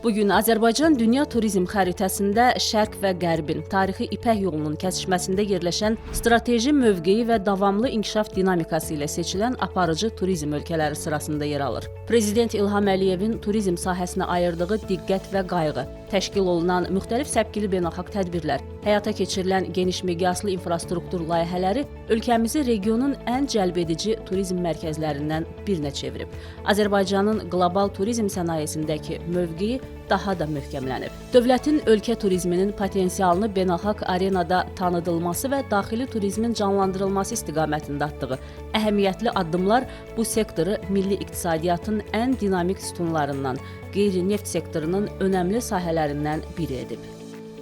Bugün Azərbaycan dünya turizm xəritəsində Şərq və Qərbin tarixi İpək yolunun kəsişməsində yerləşən strateji mövqeyi və davamlı inkişaf dinamikası ilə seçilən aparıcı turizm ölkələri sırasında yer alır. Prezident İlham Əliyevin turizm sahəsinə ayırdığı diqqət və qayğı, təşkil olunan müxtəlif səpkili beynəlxalq tədbirlər, həyata keçirilən geniş miqyaslı infrastruktur layihələri ölkəmizi regionun ən cəlbedici turizm mərkəzlərindən birinə çevirib. Azərbaycanın qlobal turizm sənayesindəki mövqeyi daha da möhkəmlənib. Dövlətin ölkə turizminin potensialını beynəlxalq arenada tanıdılması və daxili turizmin canlandırılması istiqamətində atdığı əhəmiyyətli addımlar bu sektoru milli iqtisadiyyatın ən dinamik sütunlarından, qeyri-neft sektorunun önəmli sahələrindən biri edib.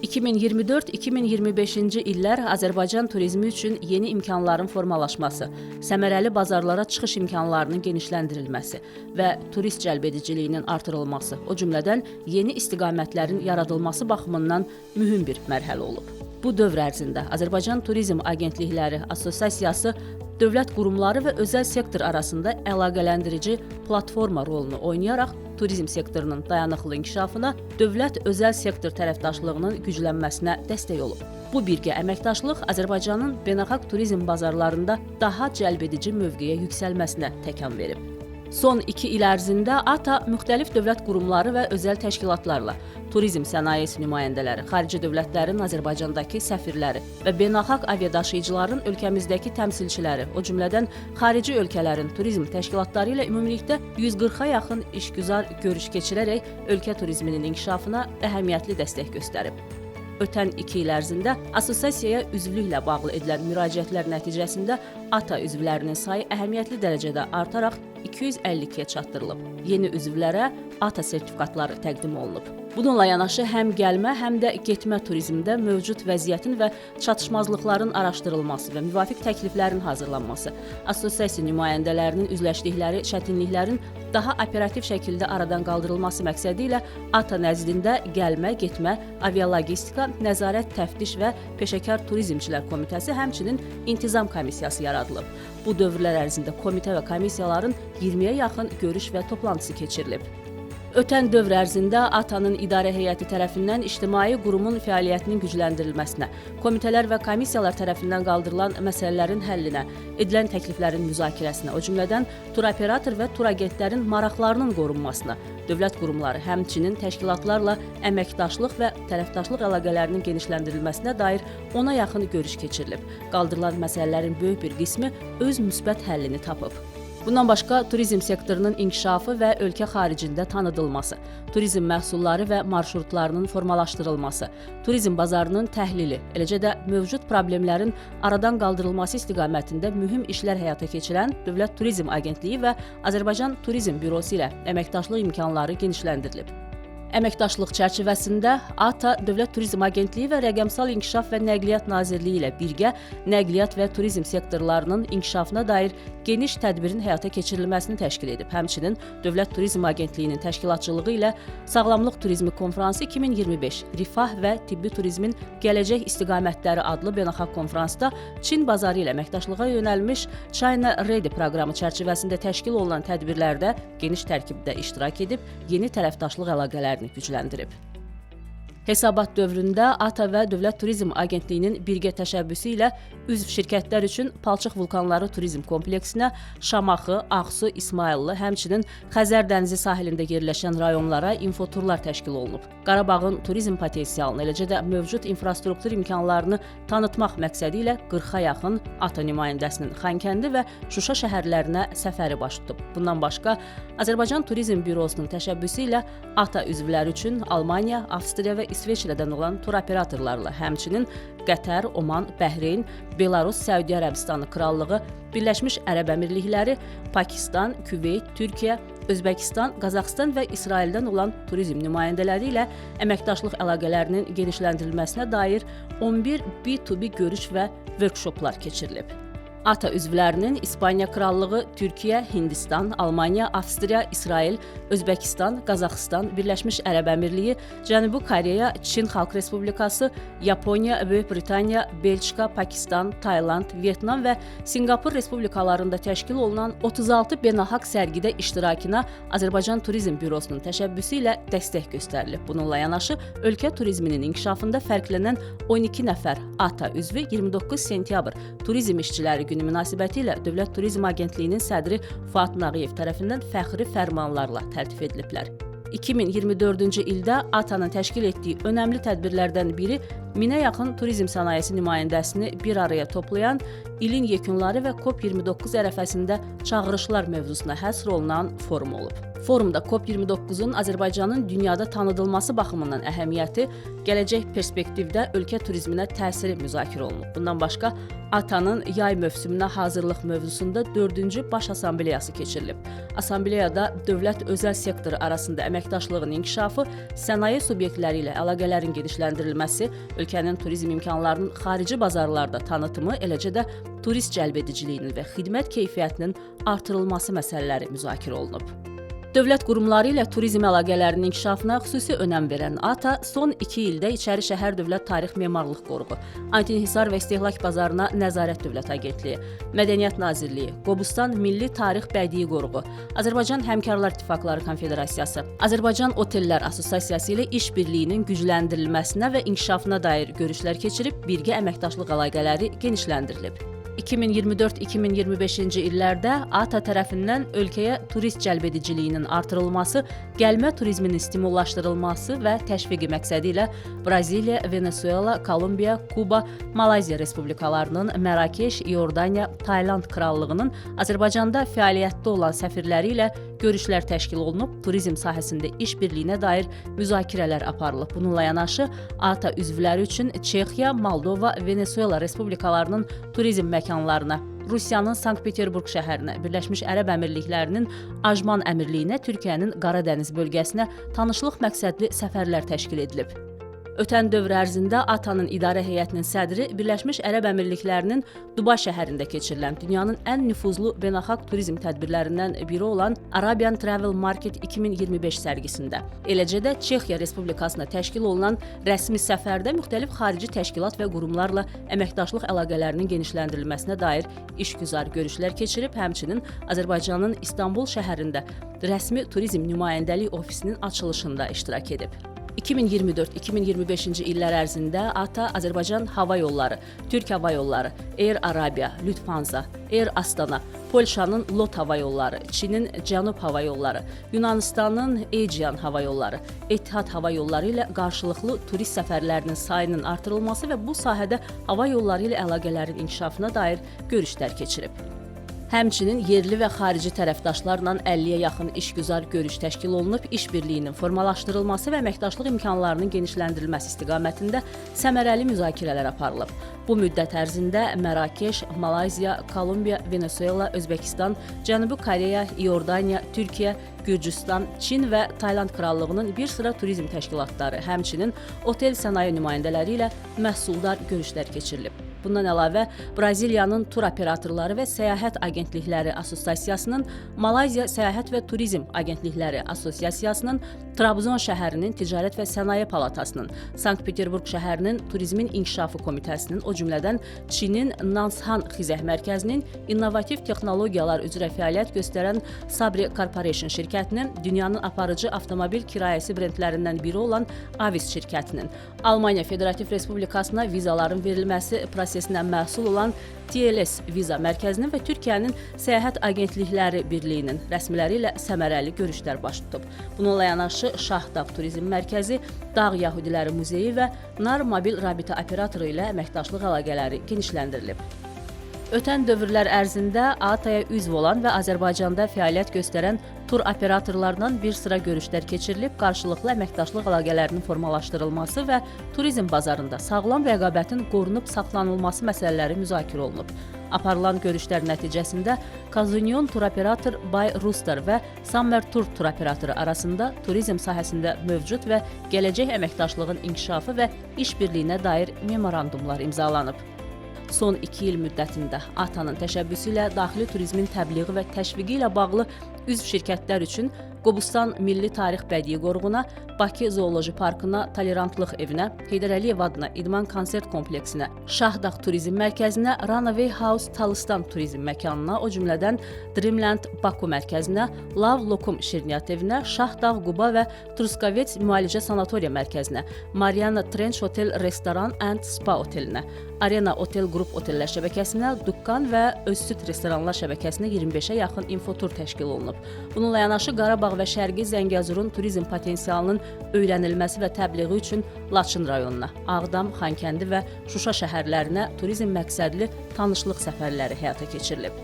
2024-2025-ci illər Azərbaycan turizmi üçün yeni imkanların formalaşması, səmərəli bazarlara çıxış imkanlarının genişləndirilməsi və turist cəlbediciliyinin artırılması, o cümlədən yeni istiqamətlərin yaradılması baxımından mühüm bir mərhələ olub. Bu dövr ərzində Azərbaycan Turizm Agentlikləri Assosiasiyası dövlət qurumları və özəl sektor arasında əlaqələndirici platforma rolunu oynayaraq turizm sektorunun dayanıqlı inkişafına, dövlət-özəl sektor tərəfdaşlığının güclənməsinə dəstək olub. Bu birgə əməkdaşlıq Azərbaycanın beynəlxalq turizm bazarlarında daha cəlbedici mövqeyə yüksəlməsinə təkan verib. Son 2 il ərzində ATA müxtəlif dövlət qurumları və özəl təşkilatlarla, turizm sənayesi nümayəndələri, xarici dövlətlərin Azərbaycandakı səfirləri və beynəlxalq aviadaşıyıcıların ölkəmizdəki təmsilçiləri, o cümlədən xarici ölkələrin turizm təşkilatları ilə ümumilikdə 140-a yaxın işgüzar görüş keçirərək ölkə turizminin inkişafına əhəmiyyətli dəstək göstərib. Ötən 2 il ərzində assosiasiyaya üzvlüklə bağlı edilən müraciətlər nəticəsində ATA üzvlərinin sayı əhəmiyyətli dərəcədə artaraq 252-yə çatdırılıb. Yeni üzvlərə ATA sertifikatları təqdim olunub. Bununla yanaşı həm gəlmə, həm də getmə turizmdə mövcud vəziyyətin və çatışmazlıqların araşdırılması və müvafiq təkliflərin hazırlanması, assosiasiya nümayəndələrinin üzləşdikləri çətinliklərin daha operativ şəkildə aradan qaldırılması məqsədi ilə ATA nəzdində gəlmə, getmə, avialogistika, nəzarət, təftiş və peşəkar turizmçilər komitəsi, həmçinin intizam komissiyası yaradılıb. Bu dövrlər ərzində komitə və komissiyaların 20-yə yaxın görüş və toplantısı keçirilib. Ötən dövr ərzində ATA-nın idarə heyəti tərəfindən ictimai qurumun fəaliyyətinin gücləndirilməsinə, komitələr və komissiyalar tərəfindən qaldırılan məsələlərin həllinə, edilən təkliflərin müzakirəsinə, o cümlədən turoperator və turagentlərin maraqlarının qorunmasına, dövlət qurumları, həmçinin təşkilatlarla əməkdaşlıq və tərəfdaşlıq əlaqələrinin genişləndirilməsinə dair 10-a yaxın görüş keçirilib. Qaldırılan məsələlərin böyük bir qismi öz müsbət həllini tapıb. Bundan başqa, turizm sektorunun inkişafı və ölkə xaricində tanıdılması, turizm məhsulları və marşrutlarının formalaşdırılması, turizm bazarının təhlili, eləcə də mövcud problemlərin aradan qaldırılması istiqamətində mühüm işlər həyata keçirən Dövlət Turizm Agentliyi və Azərbaycan Turizm Bürosu ilə əməkdaşlıq imkanları genişləndirilib. Əməkdaşlıq çərçivəsində ATA Dövlət Turizm Agentliyi və Rəqəmsal İnkişaf və Nəqliyyat Nazirliyi ilə birgə nəqliyyat və turizm sektorlarının inkişafına dair geniş tədbirin həyata keçirilməsini təşkil edib. Həmçinin Dövlət Turizm Agentliyinin təşkilatçılığı ilə Sağlamlıq Turizmi Konfransı 2025, Rifah və Tibbi Turizmin Gələcək İstiqamətləri adlı beynəlxalq konfransda Çin bazarı ilə əməkdaşlığa yönəlmiş China Ready proqramı çərçivəsində təşkil olunan tədbirlərdə geniş tərkibdə iştirak edib, yeni tərəfdaşlıq əlaqələrini gücləndirib. Hesabat dövründə ATA və Dövlət Turizm Agentliyinin birgə təşəbbüsü ilə üzv şirkətlər üçün Palçıq Vulkanları Turizm Kompleksinə, Şamaxı, Ağsu, İsmayıllı, həmçinin Xəzər dənizi sahilində yerləşən rayonlara infoturlar təşkil olunub. Qarabağın turizm potensialını, eləcə də mövcud infrastruktur imkanlarını tanıtmaq məqsədi ilə 40-a yaxın ATA nümayəndəsinin Xankəndi və Şuşa şəhərlərinə səfəri baş tutub. Bundan başqa, Azərbaycan Turizm Bürosunun təşəbbüsü ilə ATA üzvləri üçün Almaniya, Avstriya və İsveçrədən olan turoperatorlarla, həmçinin Qətər, Oman, Bəhreyn, Belarus, Səudiyyə Ərəbistanı Krallığı, Birləşmiş Ərəb Əmirlikləri, Pakistan, Küveyt, Türkiyə, Özbəkistan, Qazaxıstan və İsraildən olan turizm nümayəndələri ilə əməkdaşlıq əlaqələrinin genişləndirilməsinə dair 11 B2B görüş və workshoplar keçirilib. ATA üzvlərinin İspaniya Krallığı, Türkiyə, Hindistan, Almaniya, Avstriya, İsrail, Özbəkistan, Qazaxıstan, Birləşmiş Ərəb Əmirliyi, Cənubi Koreya, Çin Xalq Respublikası, Yaponiya, Böyük Britaniya, Belçika, Pakistan, Tayland, Vyetnam və Sinqapur Respublikalarında təşkil olunan 36 beynəlxalq sərgidə iştirakına Azərbaycan Turizm Bürosunun təşəbbüsü ilə dəstək göstərilib. Bununla yanaşı, ölkə turizminin inkişafında fərqlənən 12 nəfər ATA üzvü 29 sentyabr turizm işçiləri günü münasibətilə Dövlət Turizm Agentliyinin sədri Fuad Nağıyev tərəfindən fəxri fərmanlarla təltif ediliblər. 2024-cü ildə ATA-nın təşkil etdiyi önəmli tədbirlərdən biri 1000-ə yaxın turizm sənayesi nümayəndəsini bir araya toplayan ilin yekunları və COP29 ərəfəsində çağırışlar mövzusuna həsr olunan forum olub. Forumda COP29-un Azərbaycanın dünyada tanıdılması baxımından əhəmiyyəti, gələcək perspektivdə ölkə turizminə təsiri müzakirə olunub. Bundan başqa, ATA-nın yay mövsümünə hazırlıq mövzusunda 4-cü Baş Assambleyası keçirilib. Assambleyada dövlət özəl sektoru arasında əməkdaşlığın inkişafı, sənaye subyektləri ilə əlaqələrin genişləndirilməsi, ölkənin turizm imkanlarının xarici bazarlarda tanıtımı, eləcə də turist cəlbediciliyinin və xidmət keyfiyyətinin artırılması məsələləri müzakirə olunub. Dövlət qurumları ilə turizm əlaqələrinin inkişafına xüsusi önəm verən ATA son 2 ildə İçəri Şəhər Dövlət Tarix Memarlıq Qoruğu, Antinhisar və İstehlak Bazarına Nəzarət Dövlət Agentliyi, Mədəniyyət Nazirliyi, Qobustan Milli Tarix Bədii Qoruğu, Azərbaycan Həmkarlar İttifaqları Konfederasiyası, Azərbaycan Otellər Assosiasiyası ilə iş birliyinin gücləndirilməsinə və inkişafına dair görüşlər keçirib, birgə əməkdaşlıq əlaqələri genişləndirilib. 2024-2025-ci illərdə ATA tərəfindən ölkəyə turist cəlbediciliyinin artırılması, gəlmə turizminin stimullaşdırılması və təşviqi məqsədi ilə Braziliya, Venezuela, Kolumbiya, Kuba, Malayziya respublikalarının, Mərakeş, İordaniya, Tayland Krallığının Azərbaycanda fəaliyyətdə olan səfirləri ilə görüşlər təşkil olunub, turizm sahəsində işbirliyinə dair müzakirələr aparılıb. Bununla yanaşı, ATA üzvləri üçün Çexiya, Moldova, Venezuela respublikalarının turizm məkanlarına, Rusiyanın Sankt-Peterburq şəhərinə, Birləşmiş Ərəb Əmirliklərinin Ajman Əmirliyinə, Türkiyənin Qaradəniz bölgəsinə tanışlıq məqsədli səfərlər təşkil edilib. Ötən dövr ərzində ATA-nın idarə heyətinin sədri Birləşmiş Ərəb Əmirliklərinin Dubay şəhərində keçirilən dünyanın ən nüfuzlu beynəlxalq turizm tədbirlərindən biri olan Arabian Travel Market 2025 sərgisində, eləcə də Çexiya Respublikasına təşkil olunan rəsmi səfərdə müxtəlif xarici təşkilat və qurumlarla əməkdaşlıq əlaqələrinin genişləndirilməsinə dair işgüzar görüşlər keçirib, həmçinin Azərbaycanın İstanbul şəhərində rəsmi turizm nümayəndəlik ofisinin açılışında iştirak edib. 2024-2025-ci illər ərzində ATA Azərbaycan Hava Yolları, Türk Hava Yolları, Air Arabia, Lufthansa, Air Astana, Polşanın LOT Hava Yolları, Çinin Cənub Hava Yolları, Yunanistanın Aegean Hava Yolları, Etihad Hava Yolları ilə qarşılıqlı turist səfərlərinin sayının artırılması və bu sahədə hava yolları ilə əlaqələrin inkişafına dair görüşlər keçirib. Həmçinin yerli və xarici tərəfdaşlarla 50-yə yaxın işgüzar görüş təşkil olunub, işbirliyinin formalaşdırılması və əməkdaşlıq imkanlarının genişləndirilməsi istiqamətində səmərəli müzakirələr aparılıb. Bu müddət ərzində Mərakeş, Malayziya, Kolumbiya, Venezuela, Özbəkistan, Cənubi Koreya, İordaniya, Türkiyə, Gürcüstan, Çin və Tayland Krallığının bir sıra turizm təşkilatları, həmçinin otel sənaye nümayəndələri ilə məhsuldar görüşlər keçirilib. Bundan əlavə, Braziliyanın Tur Operatorları və Səyahət Agentlikləri Assosiasiyasının, Malayziya Səyahət və Turizm Agentlikləri Assosiasiyasının, Trabzon şəhərinin Ticarət və Sənaye Palatasının, Sankt-Peterburq şəhərinin Turizmin İnkişafı Komitəsinin, o cümlədən Çinin Nanshan Xizək Mərkəzinin, innovativ texnologiyalar üzrə fəaliyyət göstərən Sabri Corporation şirkətinin, dünyanın aparıcı avtomobil kirayəsi brendlərindən biri olan Avis şirkətinin, Almaniya Federativ Respublikasına vizaların verilməsi prosesindən məhsul olan TLS Viza Mərkəzinin və Türkiyənin Səyahət Agentlikləri Birliyinin rəsmiləri ilə səmərəli görüşlər baş tutub. Bununla yanaşı Şahdağ Turizm Mərkəzi, Dağ Yahudiləri Muzeyi və NAR Mobil Rabitə Operatoru ilə əməkdaşlıq əlaqələri genişləndirilib. Ötən dövrlər ərzində ATA-ya üzv olan və Azərbaycanda fəaliyyət göstərən tur operatorlarla bir sıra görüşlər keçirilib, qarşılıqlı əməkdaşlıq əlaqələrinin formalaşdırılması və turizm bazarında sağlam rəqabətin qorunub saxlanılması məsələləri müzakirə olunub. Aparılan görüşlər nəticəsində Kazunion tur operator Bay Ruster və Summer Tour tur operatoru arasında turizm sahəsində mövcud və gələcək əməkdaşlığın inkişafı və işbirliyinə dair memorandumlar imzalanıb. son 2 il müddətində ATAN-ın təşəbbüsü ilə daxili turizmin təbliği və təşviqi ilə bağlı üzv şirkətlər üçün Qobustan Milli Tarix Bədii Qoruğuna, Bakı Zooloji Parkına, Tolerantlıq evinə, Heydər Əliyev adına İdman Konsert kompleksinə, Şahdağ Turizm Mərkəzinə, Runaway House Talıstan Turizm məkanına, o cümlədən Dreamland Baku mərkəzinə, Love Lokum Şirniyyat evinə, Şahdağ Quba və Truskavets Müalicə Sanatoriya mərkəzinə, Mariana Trench Hotel Restoran and Spa otelinə, Arena Otel Qrup otellər şəbəkəsinə, Dukkan və Özsüd restoranlar şəbəkəsinə 25-ə yaxın infotur təşkil olunub. Bununla yanaşı Qarabağ və Şərqi Zəngəzurun turizm potensialının öyrənilməsi və təbliği üçün Laçın rayonuna, Ağdam, Xankəndi və Şuşa şəhərlərinə turizm məqsədli tanışlıq səfərləri həyata keçirilib.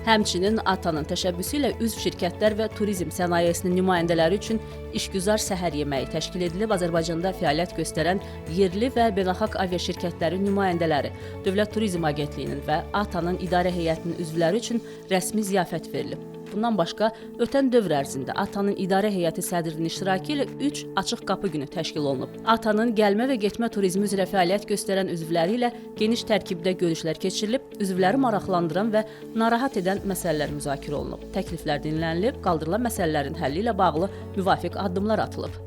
Həmçinin ATAN-ın təşəbbüsü ilə üzv şirkətlər və turizm sənayesinin nümayəndələri üçün işgüzar səhər yeməyi təşkil edilib. Azərbaycanda fəaliyyət göstərən yerli və beynəlxalq aviaşirkətlərin nümayəndələri, Dövlət Turizm Agentliyinin və ATAN-ın idarə heyətinin üzvləri üçün rəsmi ziyafət verilib. Bundan başqa, ötən dövr ərzində ATAN-ın idarə heyəti sədrinin iştirakı ilə 3 açıq qapı günü təşkil olunub. ATAN-ın gəlmə və getmə turizmi üzrə fəaliyyət göstərən üzvləri ilə geniş tərkibdə görüşlər keçirilib, üzvləri maraqlandıran və narahat edən məsələlər müzakirə olunub. Təkliflər dinlənilib, qaldırılan məsələlərin həlli ilə bağlı müvafiq addımlar atılıb.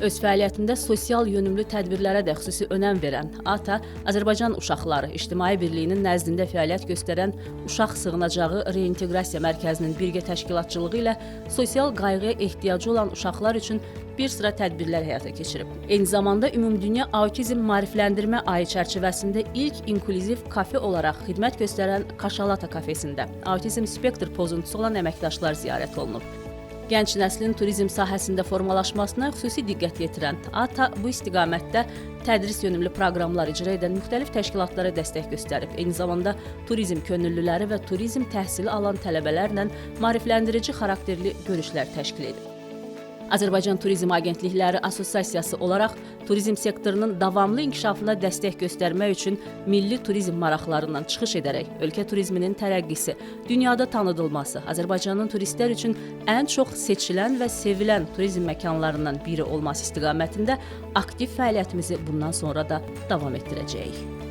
Öz fəaliyyətində sosial yönümlü tədbirlərə də xüsusi önəm verən ATA, Azərbaycan Uşaqları İctimai Birliyinin nəzdində fəaliyyət göstərən Uşaq Sığınacağı Reinteqrasiya Mərkəzinin birgə təşkilatçılığı ilə sosial qayğıya ehtiyacı olan uşaqlar üçün bir sıra tədbirlər həyata keçirib. Eyni zamanda Ümumdünya Autizm Maarifləndirmə ayı çərçivəsində ilk inklüziv kafe olaraq xidmət göstərən Kaşalata kafesində autizm spektr pozuntusu olan əməkdaşlar ziyarət olunub. Gənc nəslin turizm sahəsində formalaşmasına xüsusi diqqət yetirən ATA bu istiqamətdə tədris yönümlü proqramlar icra edən müxtəlif təşkilatlara dəstək göstərib. Eyni zamanda turizm könüllüləri və turizm təhsili alan tələbələrlə maarifləndirici xarakterli görüşlər təşkil edib. Azərbaycan Turizm Agentlikləri Assosiasiyası olaraq turizm sektorunun davamlı inkişafına dəstək göstərmək üçün milli turizm maraqlarından çıxış edərək ölkə turizminin tərəqqisi, dünyada tanıdılması, Azərbaycanın turistlər üçün ən çox seçilən və sevilən turizm məkanlarından biri olması istiqamətində aktiv fəaliyyətimizi bundan sonra da davam etdirəcəyik.